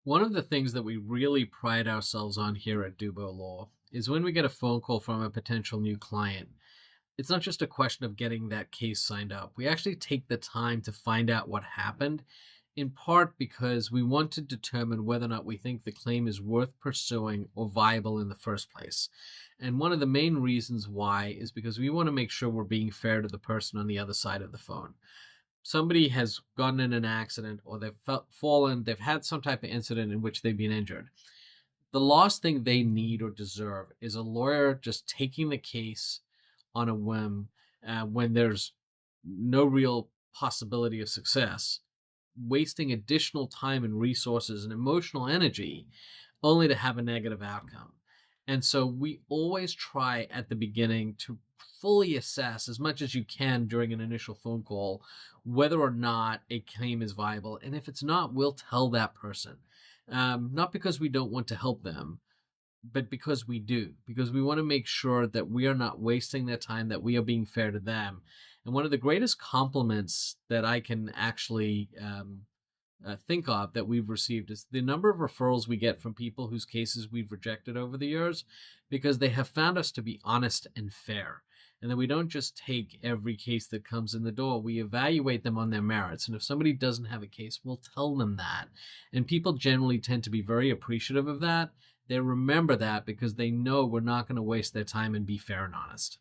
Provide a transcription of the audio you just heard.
One of the things that we really pride ourselves on here at Dubo Law is when we get a phone call from a potential new client, it's not just a question of getting that case signed up. We actually take the time to find out what happened, in part because we want to determine whether or not we think the claim is worth pursuing or viable in the first place. And one of the main reasons why is because we want to make sure we're being fair to the person on the other side of the phone. Somebody has gotten in an accident or they've fallen, they've had some type of incident in which they've been injured. The last thing they need or deserve is a lawyer just taking the case on a whim when there's no real possibility of success, wasting additional time and resources and emotional energy only to have a negative outcome. And so we always try at the beginning to fully assess as much as you can during an initial phone call whether or not a claim is viable. And if it's not, we'll tell that person. Not because we don't want to help them, but because we do, because we want to make sure that we are not wasting their time, that we are being fair to them. And one of the greatest compliments that I can actually think of that we've received is the number of referrals we get from people whose cases we've rejected over the years because they have found us to be honest and fair. And that we don't just take every case that comes in the door. We evaluate them on their merits. And if somebody doesn't have a case, we'll tell them that. And people generally tend to be very appreciative of that. They remember that because they know we're not going to waste their time and be fair and honest.